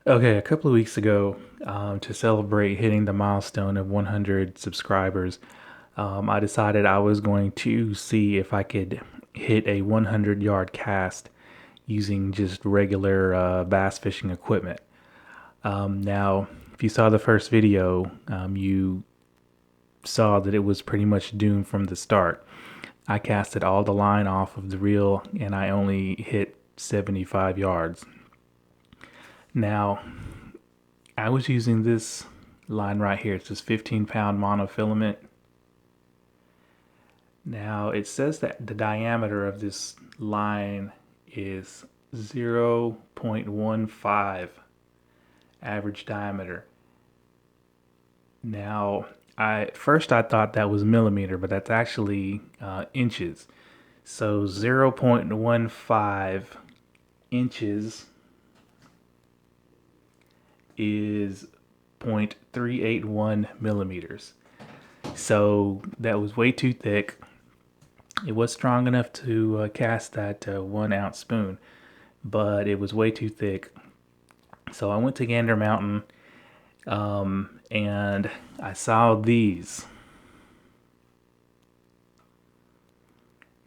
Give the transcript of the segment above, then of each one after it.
Okay, a couple of weeks ago, to celebrate hitting the milestone of 100 subscribers, I decided I was going to see if I could hit a 100-yard cast using just regular bass fishing equipment. Now, if you saw the first video, you saw that it was pretty much doomed from the start. I casted all the line off of the reel and I only hit 75 yards. Now, I was using this line right here. It's this 15-pound monofilament. Now, it says that the diameter of this line is 0.15 average diameter. Now, at first I thought that was millimeter, but that's actually inches. So 0.15 inches is 0.381 millimeters. So that was way too thick. It was strong enough to cast that 1 ounce spoon, but it was way too thick. So I went to Gander Mountain and I saw these.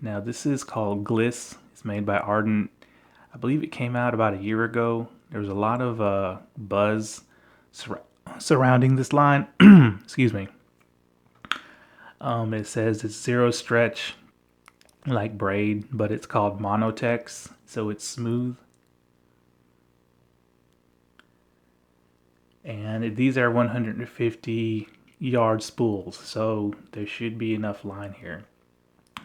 Now this is called GLISS. It's made by Ardent. I believe it came out about a year ago. There was a lot of buzz surrounding this line. Excuse me. It says it's zero stretch like braid, but it's called Monotex, so it's smooth. And these are 150 yard spools, so there should be enough line here.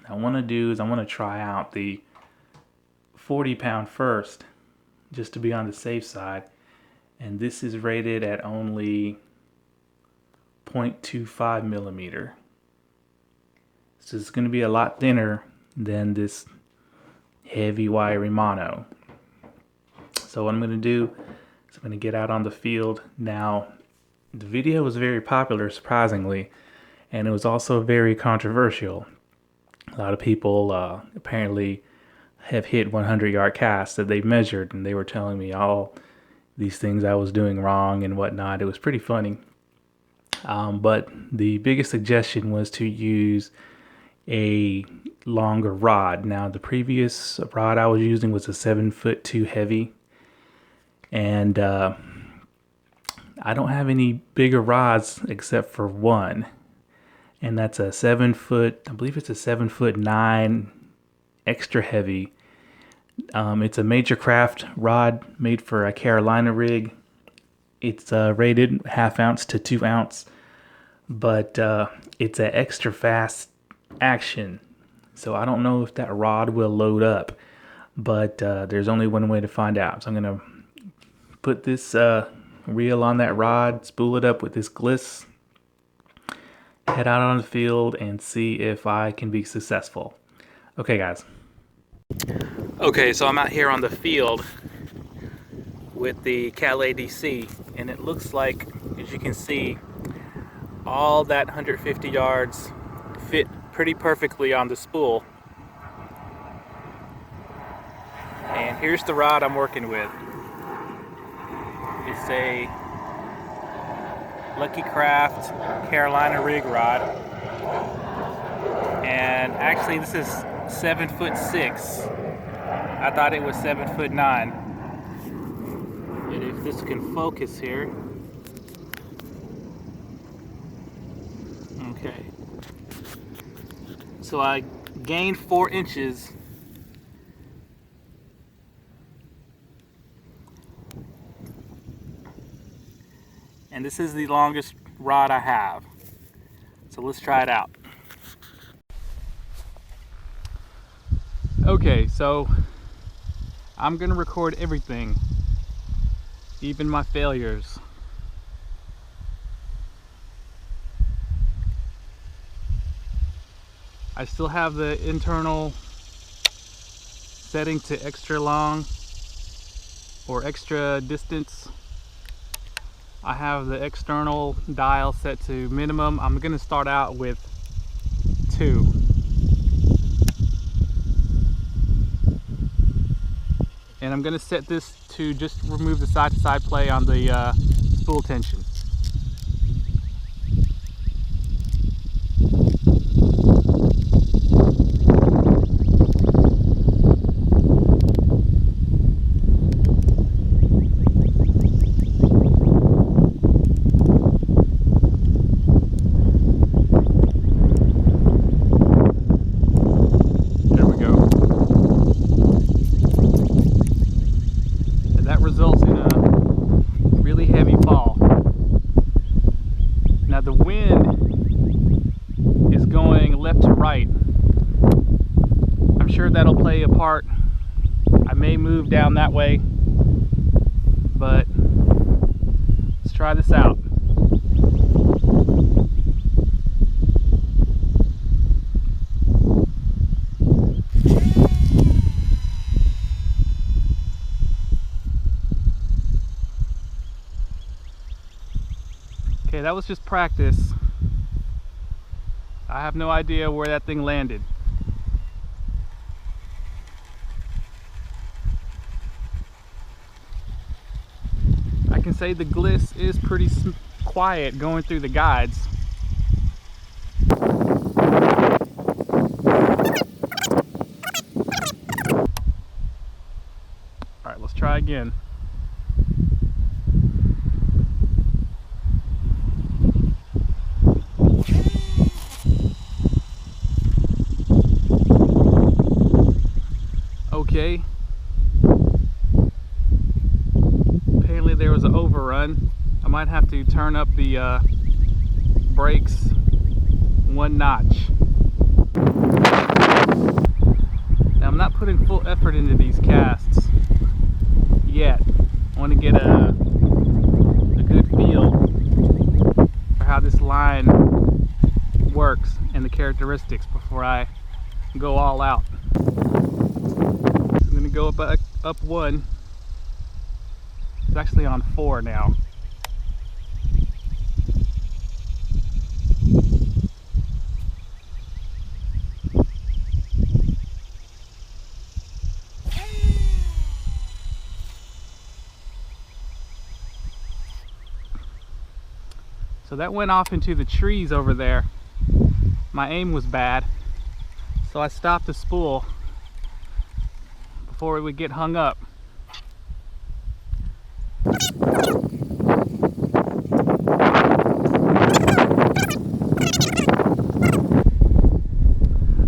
What I want to do is I want to try out the 40-pound first, just to be on the safe side, and this is rated at only 0.25 millimeter. So it's going to be a lot thinner than this heavy wiry mono. So what I'm going to do is I'm going to get out on the field. Now, the video was very popular, surprisingly, and it was also very controversial. A lot of people apparently have hit 100-yard casts that they've measured, and they were telling me all these things I was doing wrong and whatnot. It was pretty funny. But the biggest suggestion was to use a longer rod. Now, the previous rod I was using was a 7'2" heavy, and I don't have any bigger rods except for one, and that's a 7 foot, I believe it's a 7'9" extra heavy. It's a Major Craft rod made for a Carolina rig. It's rated 1/2 ounce to 2 ounce, but it's an extra fast action. So I don't know if that rod will load up, but there's only one way to find out. So I'm gonna put this reel on that rod, spool it up with this GLISS, head out on the field and see if I can be successful. Okay, guys. Okay, so I'm out here on the field with the CALAIS DC, and it looks like, as you can see, all that 150 yards fit pretty perfectly on the spool. And here's the rod I'm working with. It's a Lucky Craft Carolina rig rod, and actually this is 7'6". I thought it was 7'9". And if this can focus here, okay. So I gained 4 inches. And this is the longest rod I have. So let's try it out. Okay, so I'm gonna record everything, even my failures. I still have the internal setting to extra long or extra distance. I have the external dial set to minimum. I'm gonna start out with 2. and I'm going to set this to just remove the side-to-side play on the spool tension. Results in a really heavy fall. Now the wind is going left to right. I'm sure that'll play a part. I may move down that way, but let's try this out. Okay, that was just practice. I have no idea where that thing landed. I can say the gliss is pretty quiet going through the guides. Alright, let's try again. Okay. Apparently there was an overrun. I might have to turn up the brakes one notch. Now I'm not putting full effort into these casts yet. I want to get a good feel for how this line works and the characteristics before I go all out. I'm going to go up one. It's actually on 4 now. So that went off into the trees over there. My aim was bad, so I stopped the spool before it would get hung up.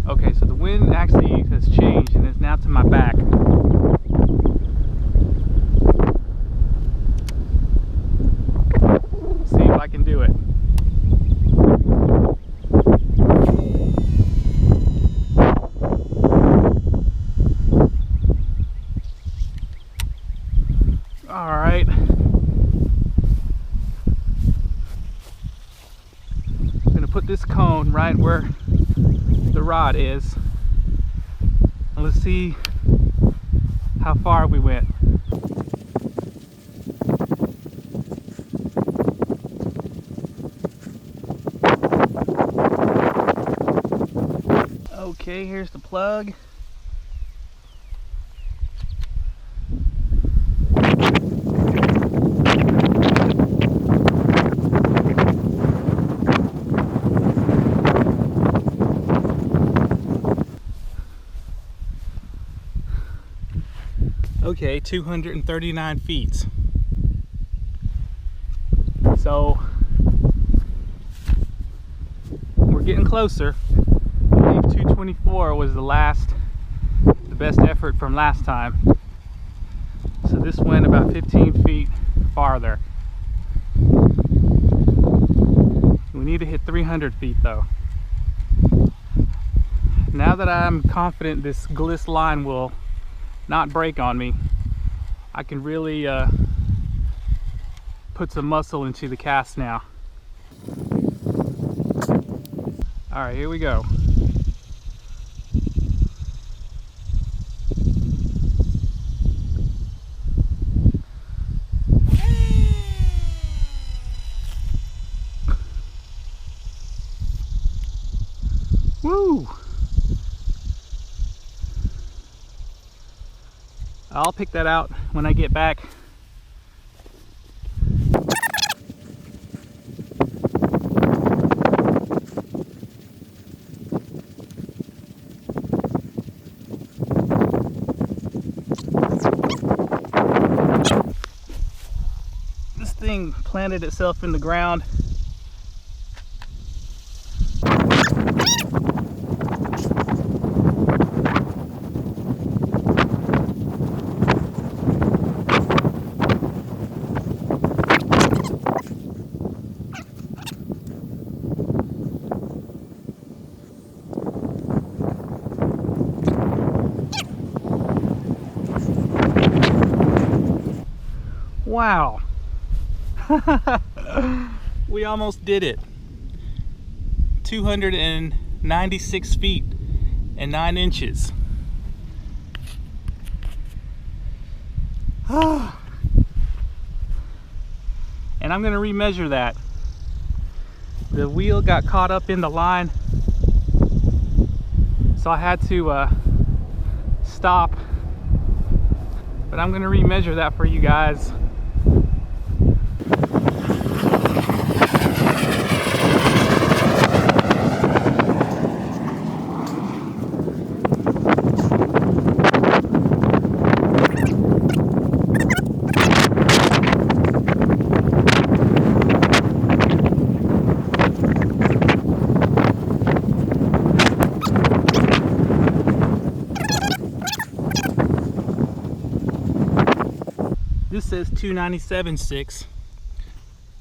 Okay, so the wind actually has changed and is now to my back. See if I can do it. Alright. I'm going to put this cone right where the rod is. And let's see how far we went. Okay, here's the plug. Okay, 239 feet. So we're getting closer. I believe 224 was the best effort from last time. So this went about 15 feet farther. We need to hit 300 feet though. Now that I'm confident this gliss line will not break on me, I can really put some muscle into the cast now. Alright, here we go. Woo! I'll pick that out when I get back. This thing planted itself in the ground. Wow. We almost did it. 296 feet and 9 inches. And I'm going to remeasure that. The wheel got caught up in the line, so I had to stop. But I'm going to remeasure that for you guys. This says 297.6,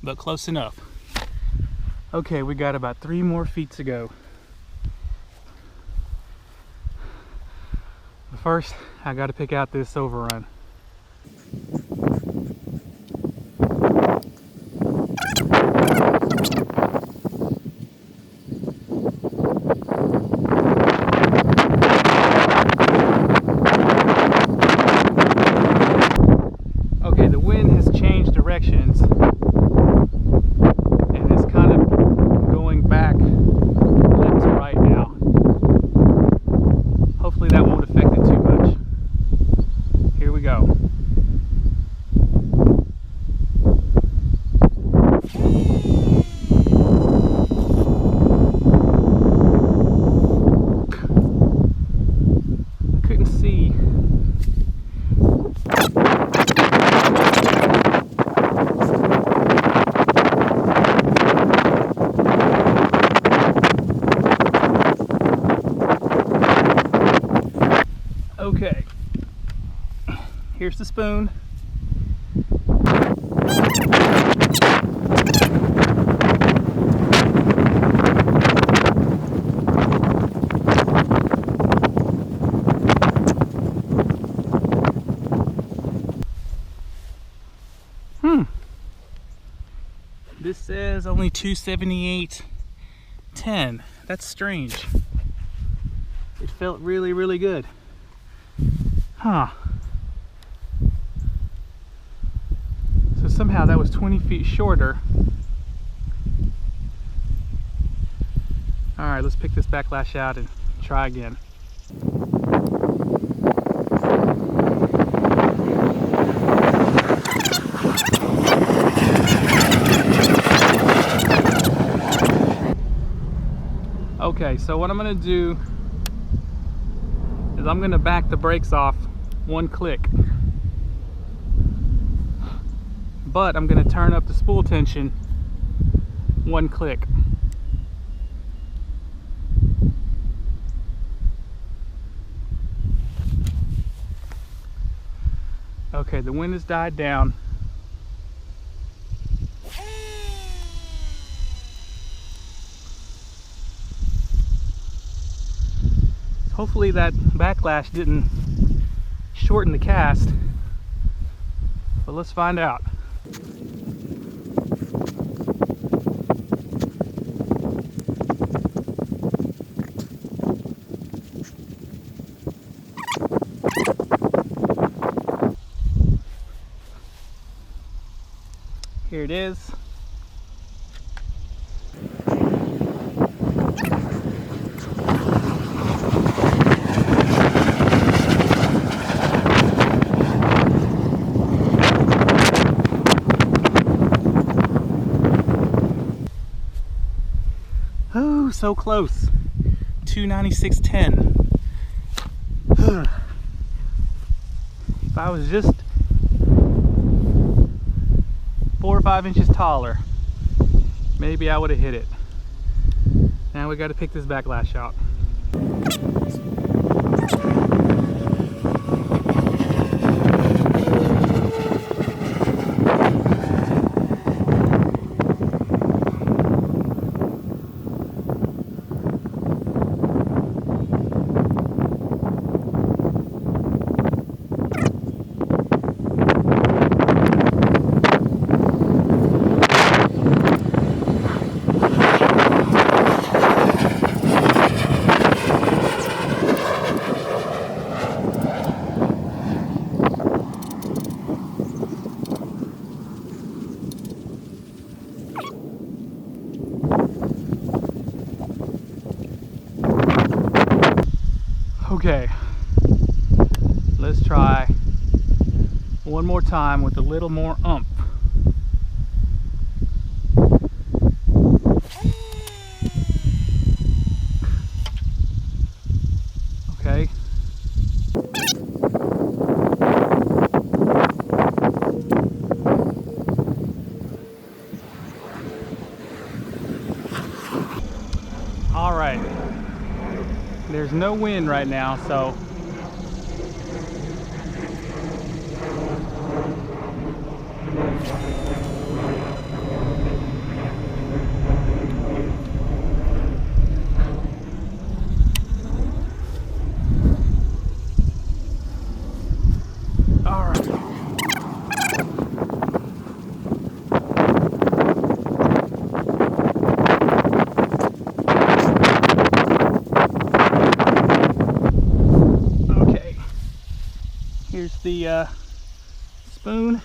but close enough. Okay, we got about 3 more feet to go. But first, I got to pick out this overrun. Directions, and it's kind of going back left to right now. Hopefully that won't affect it too much. Here we go. I couldn't see. Okay, here's the spoon. This says only 278.10. That's strange. It felt really, really good. Huh. So somehow that was 20 feet shorter. Alright, let's pick this backlash out and try again. Okay, so what I'm going to do is I'm going to back the brakes off 1 click, but I'm going to turn up the spool tension 1 click. Okay, the wind has died down. Hopefully that backlash didn't shorten the cast, but let's find out. Here it is. so close. 296.10. If I was just 4 or 5 inches taller, maybe I would have hit it. Now we got to pick this backlash out. Okay, let's try one more time with a little more oomph. Okay. All right. There's no wind right now, so all right. Here's the spoon.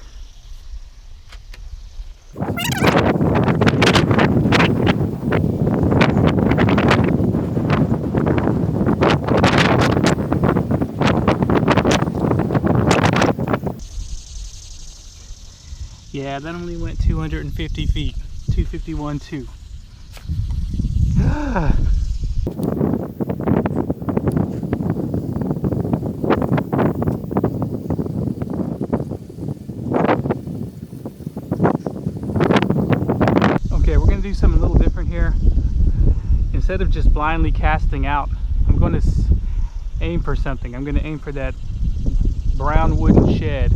Yeah, that only went 250 feet. 251.2. Okay, we're going to do something a little different here. Instead of just blindly casting out, I'm going to aim for something. I'm going to aim for that brown wooden shed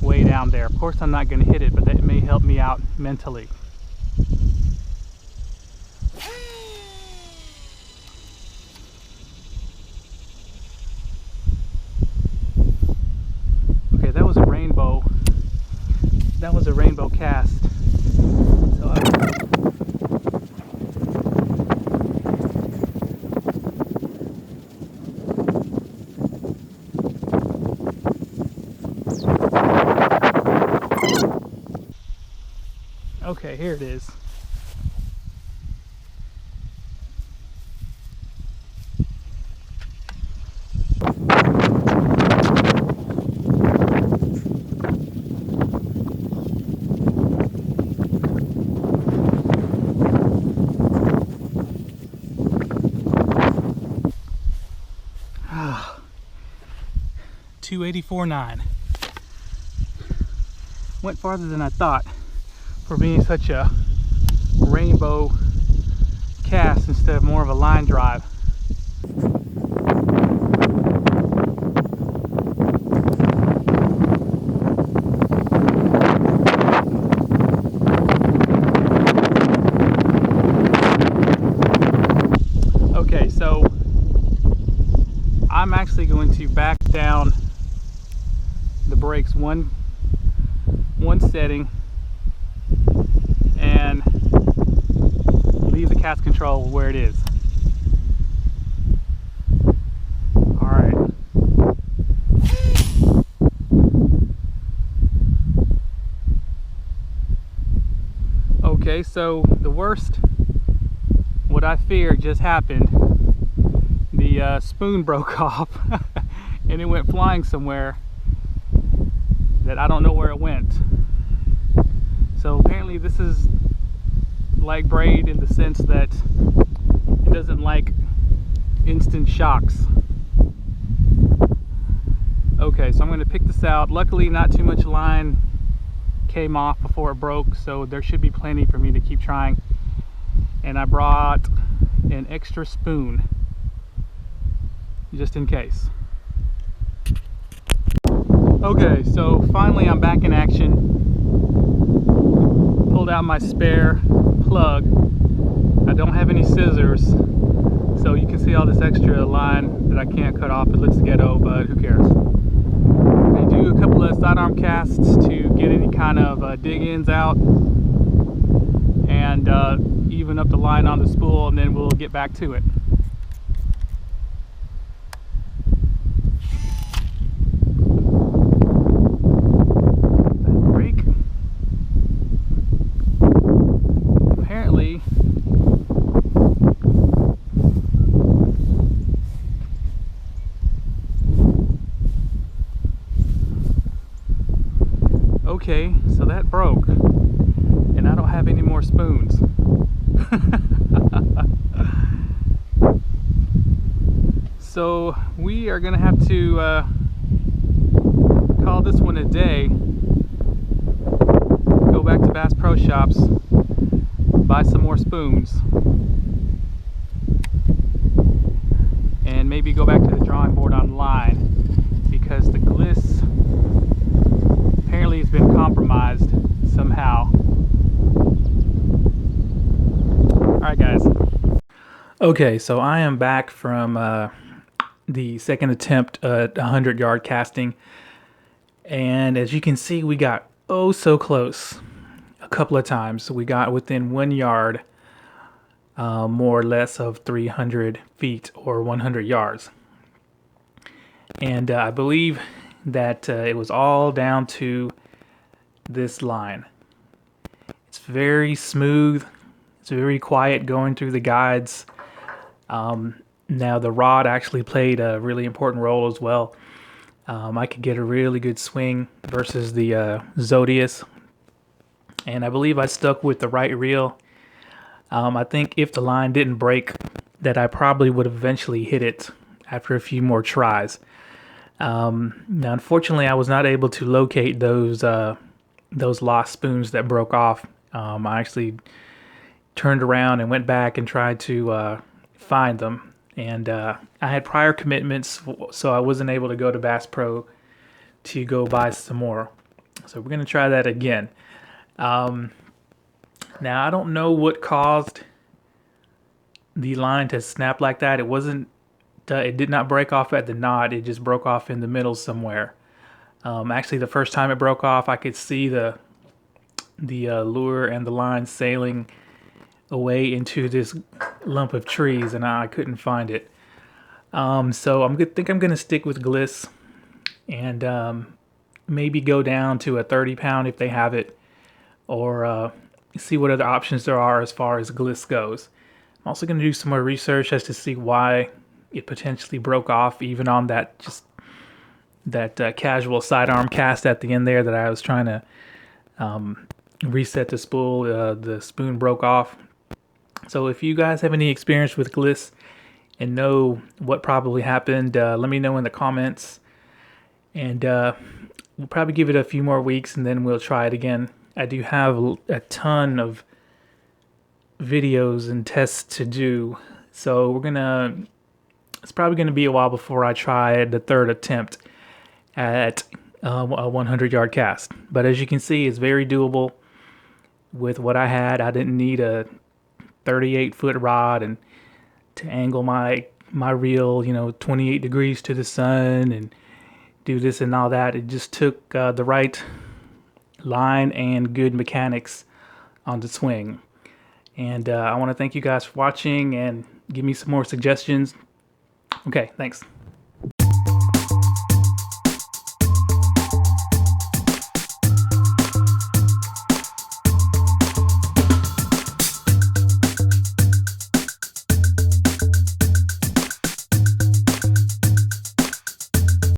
way down there. Of course, I'm not going to hit it, but that may help me out mentally. Okay, that was a rainbow. That was a rainbow cast. So okay, here it is. Ah, 284.9. Went farther than I thought for being such a rainbow cast instead of more of a line drive. Okay, so I'm actually going to back down the brakes one setting and leave the cast control where it is. All right. Okay, so the worst, what I feared just happened. The spoon broke off and it went flying somewhere that I don't know where it went. So apparently this is like braid in the sense that it doesn't like instant shocks. Okay, so I'm going to pick this out. Luckily, not too much line came off before it broke, so there should be plenty for me to keep trying. And I brought an extra spoon just in case. Okay, so finally I'm back in action. Pulled out my spare plug. I don't have any scissors, so you can see all this extra line that I can't cut off. It looks ghetto, but who cares? I do a couple of sidearm casts to get any kind of dig-ins out and even up the line on the spool, and then we'll get back to it. Break. Apparently okay, so that broke, and I don't have any more spoons. So we are gonna have to call this one a day. Go back to Bass Pro Shops, buy some more spoons, and maybe go back to the drawing board online, because the gliss apparently has been compromised somehow. Alright guys. Okay, so I am back from the second attempt at 100-yard casting, and as you can see, we got oh so close a couple of times. We got within 1 yard more or less of 300 feet or 100 yards, and I believe that it was all down to this line. It's very smooth, it's very quiet going through the guides. Now the rod actually played a really important role as well. I could get a really good swing versus the Zodius, and I believe I stuck with the right reel. I think if the line didn't break, that I probably would have eventually hit it after a few more tries. Now unfortunately I was not able to locate those lost spoons that broke off. I actually turned around and went back and tried to find them, and I had prior commitments, so I wasn't able to go to Bass Pro to go buy some more. So we're gonna try that again. Now I don't know what caused the line to snap like that. It wasn't it did not break off at the knot, it just broke off in the middle somewhere. Actually, the first time it broke off, I could see the lure and the line sailing away into this lump of trees, and I couldn't find it. So I think I'm going to stick with Gliss, and maybe go down to a 30-pound if they have it, or see what other options there are as far as Gliss goes. I'm also going to do some more research as to see why it potentially broke off, even on that casual sidearm cast at the end there that I was trying to reset the spool. The spoon broke off. So if you guys have any experience with Gliss and know what probably happened, let me know in the comments, and we'll probably give it a few more weeks and then we'll try it again. I do have a ton of videos and tests to do, so it's probably gonna be a while before I try the third attempt at a 100-yard cast. But as you can see, it's very doable with what I had. I didn't need a 38-foot rod and to angle my reel, 28 degrees to the sun and do this and all that. It just took the right line and good mechanics on the swing. And I want to thank you guys for watching and give me some more suggestions. Okay, thanks.